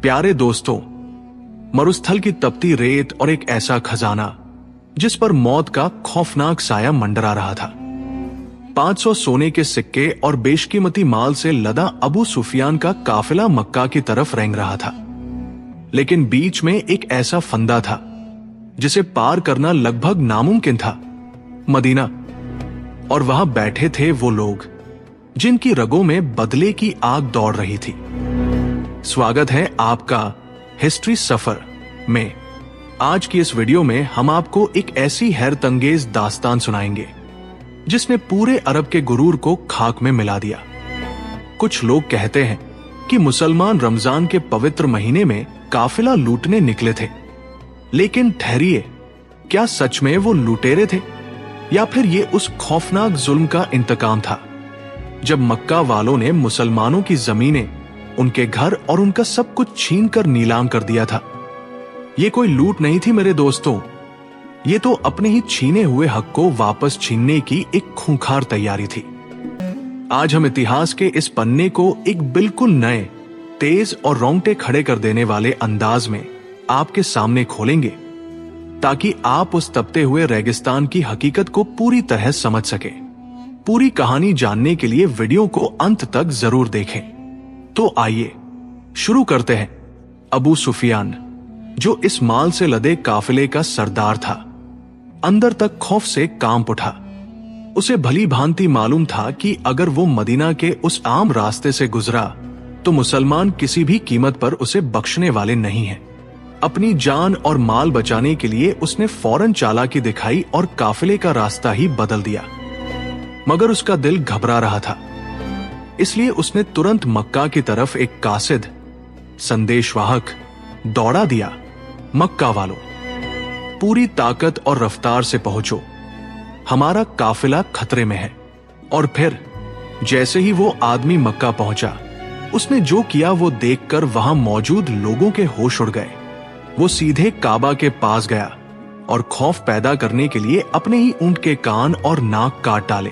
प्यारे दोस्तों, मरुस्थल की तपती रेत और एक ऐसा खजाना जिस पर मौत का खौफनाक साया मंडरा रहा था। 500 सोने के सिक्के और बेशकीमती माल से लदा अबू सुफियान का काफिला मक्का की तरफ रेंग रहा था। लेकिन बीच में एक ऐसा फंदा था जिसे पार करना लगभग नामुमकिन था, मदीना। और वहां बैठे थे वो लोग जिनकी रगों में बदले की आग दौड़ रही थी। स्वागत है आपका हिस्ट्री सफर में। आज की इस वीडियो में हम आपको एक ऐसी हैरतअंगेज दास्तान सुनाएंगे जिसने पूरे अरब के गुरूर को खाक में मिला दिया। कुछ लोग कहते हैं कि मुसलमान रमजान के पवित्र महीने में काफिला लूटने निकले थे, लेकिन ठहरिए, क्या सच में वो लुटेरे थे या फिर ये उस खौफनाक जुल्म का इंतकाम था जब मक्का वालों ने मुसलमानों की जमीनें, उनके घर और उनका सब कुछ छीन कर नीलाम कर दिया था। ये कोई लूट नहीं थी मेरे दोस्तों, ये तो अपने ही छीने हुए हक को वापस छीनने की एक खूंखार तैयारी थी। आज हम इतिहास के इस पन्ने को एक बिल्कुल नए, तेज और रोंगटे खड़े कर देने वाले अंदाज में आपके सामने खोलेंगे, ताकि आप उस तपते हुए रेगिस्तान की हकीकत को पूरी तरह समझ सके। पूरी कहानी जानने के लिए वीडियो को अंत तक जरूर देखें। तो आइए शुरू करते हैं। अबू सुफियान, जो इस माल से लदे काफिले का सरदार था, अंदर तक खौफ से कांप उठा। उसे भली भांति मालूम था कि अगर वो मदीना के उस आम रास्ते से गुजरा तो मुसलमान किसी भी कीमत पर उसे बख्शने वाले नहीं हैं। अपनी जान और माल बचाने के लिए उसने फौरन चालाकी दिखाई और काफिले का रास्ता ही बदल दिया। मगर उसका दिल घबरा रहा था, इसलिए उसने तुरंत मक्का की तरफ एक कासिद, संदेशवाहक दौड़ा दिया। मक्का वालों, पूरी ताकत और रफ्तार से पहुंचो, हमारा काफिला खतरे में है। और फिर जैसे ही वो आदमी मक्का पहुंचा, उसने जो किया वो देखकर वहां मौजूद लोगों के होश उड़ गए। वो सीधे काबा के पास गया और खौफ पैदा करने के लिए अपने ही ऊंट के कान और नाक काट डाले,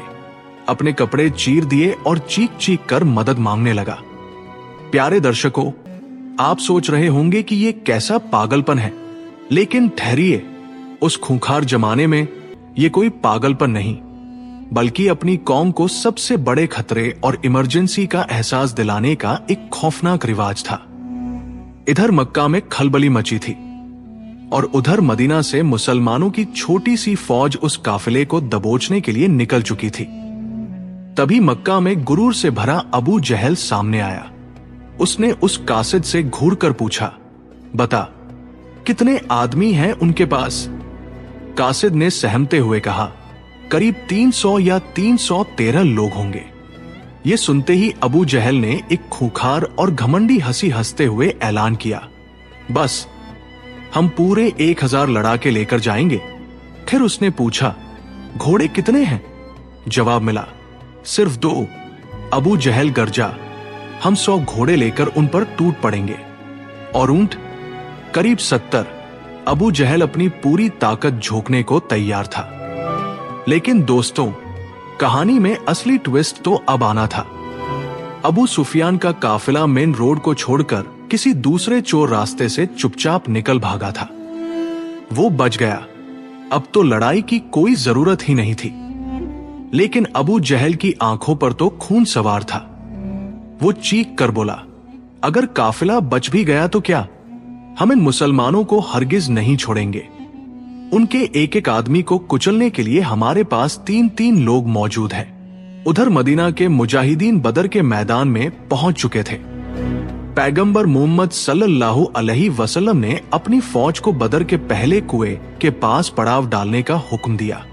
अपने कपड़े चीर दिए और चीख चीख कर मदद मांगने लगा। प्यारे दर्शकों, आप सोच रहे होंगे कि ये कैसा पागलपन है, लेकिन ठहरिए, उस खूंखार जमाने में ये कोई पागलपन नहीं, बल्कि अपनी कौम को सबसे बड़े खतरे और इमरजेंसी का एहसास दिलाने का एक खौफनाक रिवाज था। इधर मक्का में खलबली मची थी और उधर मदीना से मुसलमानों की छोटी सी फौज उस काफिले को दबोचने के लिए निकल चुकी थी। तभी मक्का में गुरूर से भरा अबू जहल सामने आया। उसने उस कासिद से घूर कर पूछा, बता, कितने आदमी हैं उनके पास? कासिद ने सहमते हुए कहा, करीब 300 या 313 लोग होंगे। ये सुनते ही अबू जहल ने एक खूंखार और घमंडी हंसी हंसते हुए ऐलान किया, बस हम पूरे 1000 लड़ाके लेकर जाएंगे। फिर उसने पूछा, घोड़े कितने हैं? जवाब मिला, सिर्फ 2। अबू जहल गरजा, हम 100 घोड़े लेकर उन पर टूट पड़ेंगे। और ऊंट? करीब 70। अबू जहल अपनी पूरी ताकत झोंकने को तैयार था। लेकिन दोस्तों, कहानी में असली ट्विस्ट तो अब आना था। अबू सुफियान का काफिला मेन रोड को छोड़कर किसी दूसरे चोर रास्ते से चुपचाप निकल भागा था। वो बच गया, अब तो लड़ाई की कोई जरूरत ही नहीं थी। लेकिन अबू जहल की आंखों पर तो खून सवार था। वो चीख कर बोला, अगर काफिला बच भी गया तो क्या, हम इन मुसलमानों को हरगिज नहीं छोड़ेंगे। उनके एक एक आदमी को कुचलने के लिए हमारे पास 3-3 लोग मौजूद हैं। उधर मदीना के मुजाहिदीन बदर के मैदान में पहुंच चुके थे। पैगंबर मोहम्मद सल्लल्लाहु अलैहि वसल्लम ने अपनी फौज को बदर के पहले कुएं के पास पड़ाव डालने का हुक्म दिया।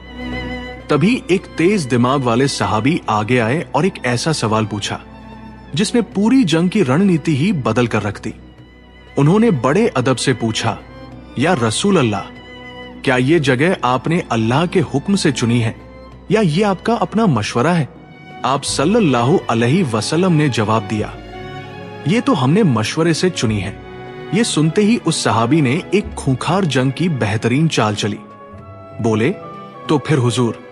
तभी एक तेज दिमाग वाले सहाबी आगे आए और एक ऐसा सवाल पूछा जिसने पूरी जंग की रणनीति ही बदल कर रख दी। उन्होंने बड़े अदब से पूछा, या रसूल अल्लाह, क्या ये जगह आपने अल्लाह के हुक्म से चुनी है या ये आपका अपना मशवरा है? आप सल्लल्लाहु अलैहि वसल्लम ने जवाब दिया, ये तो हमने मशवरे से चुनी है। ये सुनते ही उस सहाबी ने एक खूंखार जंग की बेहतरीन चाल चली। बोले, तो फिर हुजूर,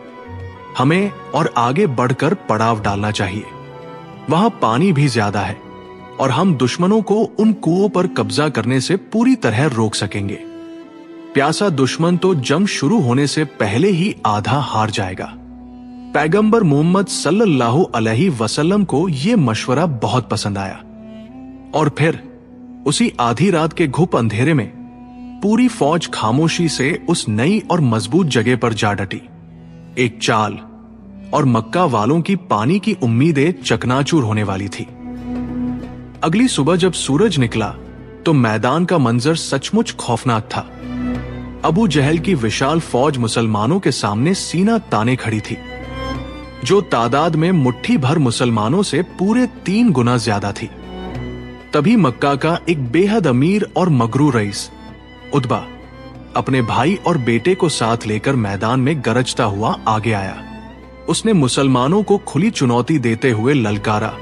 हमें और आगे बढ़कर पड़ाव डालना चाहिए। वहां पानी भी ज्यादा है और हम दुश्मनों को उन कुओं पर कब्जा करने से पूरी तरह रोक सकेंगे। प्यासा दुश्मन तो जंग शुरू होने से पहले ही आधा हार जाएगा। पैगंबर मोहम्मद सल्लल्लाहु अलैहि वसल्लम को यह मशवरा बहुत पसंद आया और फिर उसी आधी रात के घुप अंधेरे में पूरी फौज खामोशी से उस नई और मजबूत जगह पर जा डटी। एक चाल और मक्का वालों की पानी की उम्मीदें चकनाचूर होने वाली थी। अगली सुबह जब सूरज निकला तो मैदान का मंजर सचमुच खौफनाक था। अबू जहल की विशाल फौज मुसलमानों के सामने सीना ताने खड़ी थी, जो तादाद में मुट्ठी भर मुसलमानों से पूरे 3 गुना ज्यादा थी। तभी मक्का का एक बेहद अमीर और मगरूर रईस उतबा अपने भाई और बेटे को साथ लेकर मैदान में गरजता हुआ आगे आया। उसने मुसलमानों को खुली चुनौती देते हुए ललकारा,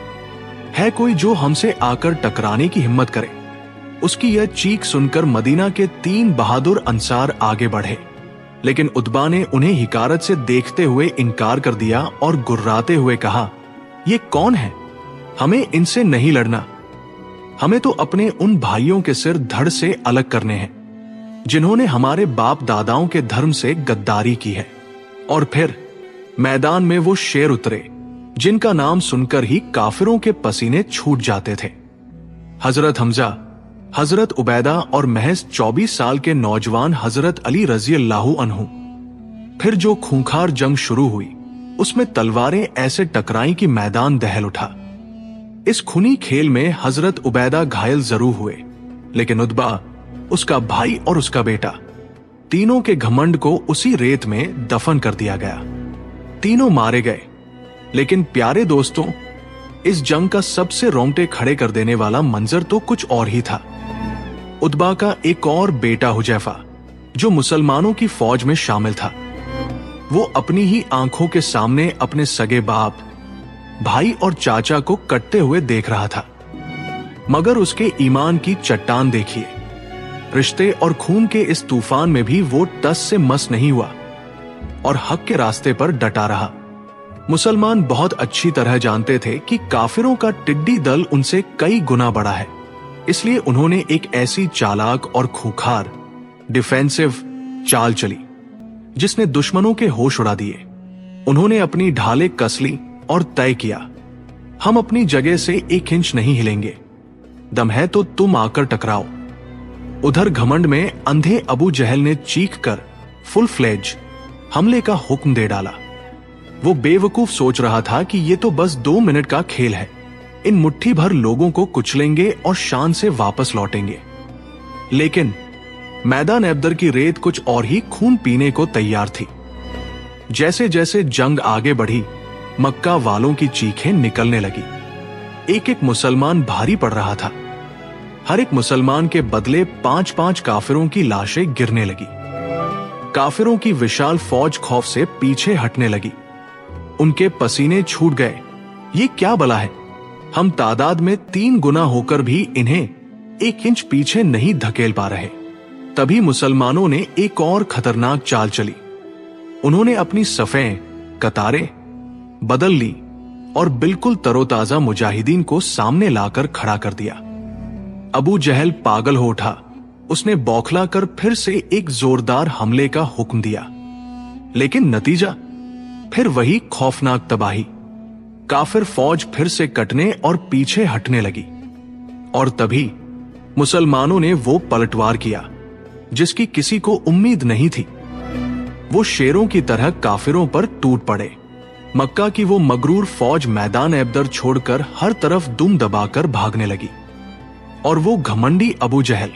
है कोई जो हमसे आकर टकराने की हिम्मत करे। उसकी यह चीख सुनकर मदीना के 3 बहादुर अंसार आगे बढ़े, लेकिन उतबा ने उन्हें हिकारत से देखते हुए इनकार कर दिया और गुर्राते हुए कहा, ये कौन है? हमें इनसे नहीं लड़ना। हमें तो अपने उन भाइयों के सिर धड़ से अलग करने हैं जिन्होंने हमारे बाप दादाओं के धर्म से गद्दारी की है। और फिर मैदान में वो शेर उतरे जिनका नाम सुनकर ही काफिरों के पसीने छूट जाते थे। हजरत हमजा, हजरत उबैदा और महज 24 साल के नौजवान हजरत अली रजी अल्लाहु अन्हु। फिर जो खूंखार जंग शुरू हुई उसमें तलवारें ऐसे टकराई कि मैदान दहल उठा। इस खूनी खेल में हजरत उबैदा घायल जरूर हुए, लेकिन उतबा, उसका भाई और उसका बेटा, तीनों के घमंड को उसी रेत में दफन कर दिया गया। तीनों मारे गए। लेकिन प्यारे दोस्तों, इस जंग का सबसे रोंगटे खड़े कर देने वाला मंजर तो कुछ और ही था। उतबा का एक और बेटा हुजैफा, जो मुसलमानों की फौज में शामिल था, वो अपनी ही आंखों के सामने अपने सगे बाप, भाई और चाचा को कटते हुए देख रहा था। मगर उसके ईमान की चट्टान देखिए, रिश्ते और खून के इस तूफान में भी वो टस से मस नहीं हुआ और हक के रास्ते पर डटा रहा। मुसलमान बहुत अच्छी तरह जानते थे कि काफिरों का टिड्डी दल उनसे कई गुना बड़ा है, इसलिए उन्होंने एक ऐसी चालाक और खूंखार डिफेंसिव चाल चली जिसने दुश्मनों के होश उड़ा दिए। उन्होंने अपनी ढालें कस ली और तय किया, हम अपनी जगह से 1 इंच नहीं हिलेंगे, दम है तो तुम आकर टकराओ। उधर घमंड में अंधे अबू जहल ने चीख कर फुल फ्लेज हमले का हुक्म दे डाला। वो बेवकूफ सोच रहा था कि ये तो बस 2 मिनट का खेल है, इन मुट्ठी भर लोगों को कुचलेंगे और शान से वापस लौटेंगे। लेकिन मैदान एबदर की रेत कुछ और ही खून पीने को तैयार थी। जैसे जैसे जंग आगे बढ़ी, मक्का वालों की चीखें निकलने लगी। एक एक मुसलमान भारी पड़ रहा था। हर एक मुसलमान के बदले 5-5 काफिरों की लाशें गिरने लगी। काफिरों की विशाल फौज खौफ से पीछे हटने लगी। उनके पसीने छूट गए। ये क्या बला है? हम तादाद में 3 गुना होकर भी इन्हें 1 इंच पीछे नहीं धकेल पा रहे। तभी मुसलमानों ने एक और खतरनाक चाल चली। उन्होंने अपनी सफ़ें, कतारें बदल ली और बिल्कुल तरोताजा मुजाहिदीन को सामने लाकर खड़ा कर दिया। अबू जहल पागल हो उठा। उसने बौखला कर फिर से एक जोरदार हमले का हुक्म दिया, लेकिन नतीजा फिर वही खौफनाक तबाही। काफिर फौज फिर से कटने और पीछे हटने लगी। और तभी मुसलमानों ने वो पलटवार किया जिसकी किसी को उम्मीद नहीं थी। वो शेरों की तरह काफिरों पर टूट पड़े। मक्का की वो मगरूर फौज मैदान एबदर छोड़कर हर तरफ दुम दबाकर भागने लगी। और वो घमंडी अबू जहल,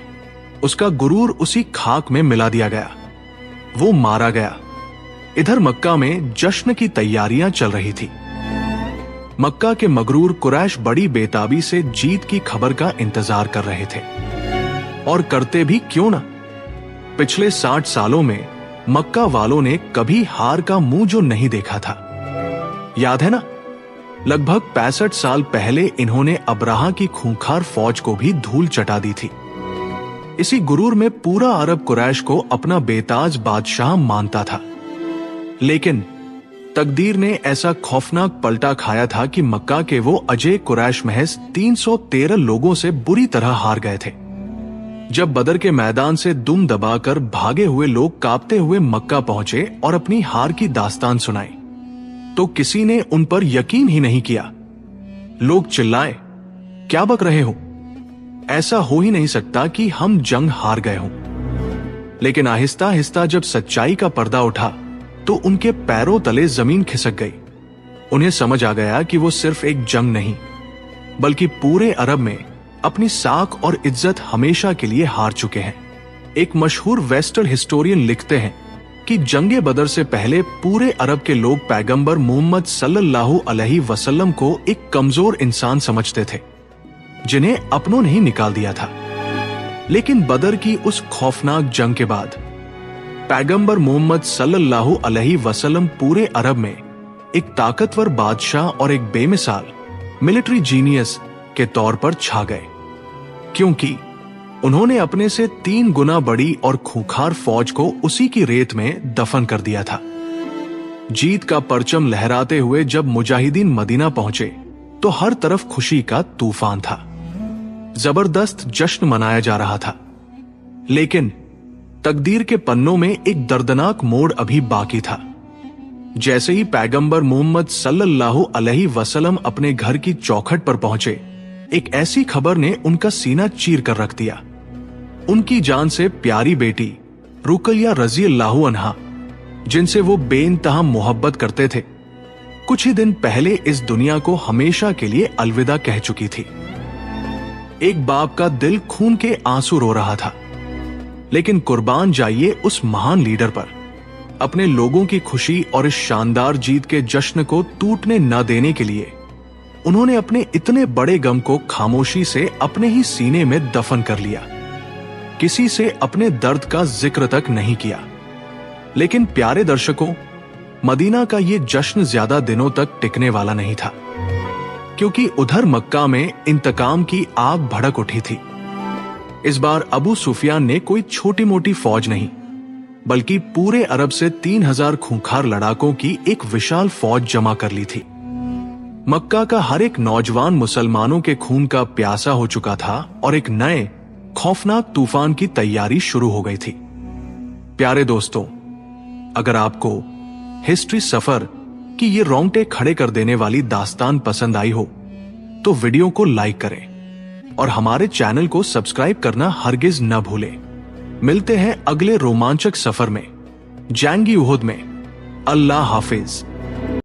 उसका गुरूर उसी खाक में मिला दिया गया। वो मारा गया। इधर मक्का में जश्न की तैयारियां चल रही थी। मक्का के मगरूर कुरैश बड़ी बेताबी से जीत की खबर का इंतजार कर रहे थे। और करते भी क्यों ना। पिछले 60 सालों में मक्का वालों ने कभी हार का मुंह जो नहीं देखा था। याद है ना, लगभग 65 साल पहले इन्होंने अब्राहा की खूंखार फौज को भी धूल चटा दी थी। इसी गुरूर में पूरा अरब कुरैश को अपना बेताज बादशाह मानता था। लेकिन तकदीर ने ऐसा खौफनाक पलटा खाया था कि मक्का के वो अजय कुरैश महज 313 लोगों से बुरी तरह हार गए थे। जब बदर के मैदान से दुम दबाकर भागे हुए लोग कांपते हुए मक्का पहुंचे और अपनी हार की दास्तान सुनाई, तो किसी ने उन पर यकीन ही नहीं किया। लोग चिल्लाए, क्या बक रहे हो? ऐसा हो ही नहीं सकता कि हम जंग हार गए हों। लेकिन आहिस्ता आहिस्ता जब सच्चाई का पर्दा उठा तो उनके पैरों तले जमीन खिसक गई। उन्हें समझ आ गया कि वो सिर्फ एक जंग नहीं, बल्कि पूरे अरब में अपनी साख और इज्जत हमेशा के लिए हार चुके हैं। एक मशहूर वेस्टर्न हिस्टोरियन लिखते हैं कि जंगे बदर से पहले पूरे अरब के लोग पैगंबर मोहम्मद सल्लल्लाहु अलैहि वसल्लम को एक कमजोर इंसान समझते थे, जिन्हें अपनों ने ही निकाल दिया था। लेकिन बदर की उस खौफनाक जंग के बाद पैगंबर मोहम्मद सल्लल्लाहु अलैहि वसल्लम पूरे अरब में एक ताकतवर बादशाह और एक बेमिसाल मिलिट्री जीनियस के तौर पर छा गए, क्योंकि उन्होंने अपने से 3 गुना बड़ी और खूंखार फौज को उसी की रेत में दफन कर दिया था। जीत का परचम लहराते हुए जब मुजाहिदीन मदीना पहुंचे तो हर तरफ खुशी का तूफान था। जबरदस्त जश्न मनाया जा रहा था। लेकिन तकदीर के पन्नों में एक दर्दनाक मोड़ अभी बाकी था। जैसे ही पैगंबर मोहम्मद सल्लल्लाहु अलैहि वसल्लम अपने घर की चौखट पर पहुंचे, एक ऐसी खबर ने उनका सीना चीर कर रख दिया। उनकी जान से प्यारी बेटी रुकैया रज़ियल्लाहु अन्हा, जिनसे वो बेइंतहा मोहब्बत करते थे, कुछ ही दिन पहले इस दुनिया को हमेशा के लिए अलविदा कह चुकी थी। एक बाप का दिल खून के आंसू रो रहा था। लेकिन कुर्बान जाइए उस महान लीडर पर। अपने लोगों की खुशी और इस शानदार जीत के जश्न को टूटने न देने के लिए उन्होंने अपने इतने बड़े गम को खामोशी से अपने ही सीने में दफन कर लिया। किसी से अपने दर्द का जिक्र तक नहीं किया। लेकिन प्यारे दर्शकों, मदीना का ये जश्न ज्यादा दिनों तक टिकने वाला नहीं था, क्योंकि उधर मक्का में इंतकाम की आग भड़क उठी थी। इस बार अबू सुफियान ने कोई छोटी मोटी फौज नहीं, बल्कि पूरे अरब से 3000 खूंखार लड़ाकों की एक विशाल फौज जमा कर ली थी। मक्का का हर एक नौजवान मुसलमानों के खून का प्यासा हो चुका था और एक नए खौफनाक तूफान की तैयारी शुरू हो गई थी। प्यारे दोस्तों, अगर आपको हिस्ट्री सफर की ये रोंगटे खड़े कर देने वाली दास्तान पसंद आई हो तो वीडियो को लाइक करें और हमारे चैनल को सब्सक्राइब करना हरगिज न भूलें। मिलते हैं अगले रोमांचक सफर में, जंग-ए-उहद में। अल्लाह हाफिज।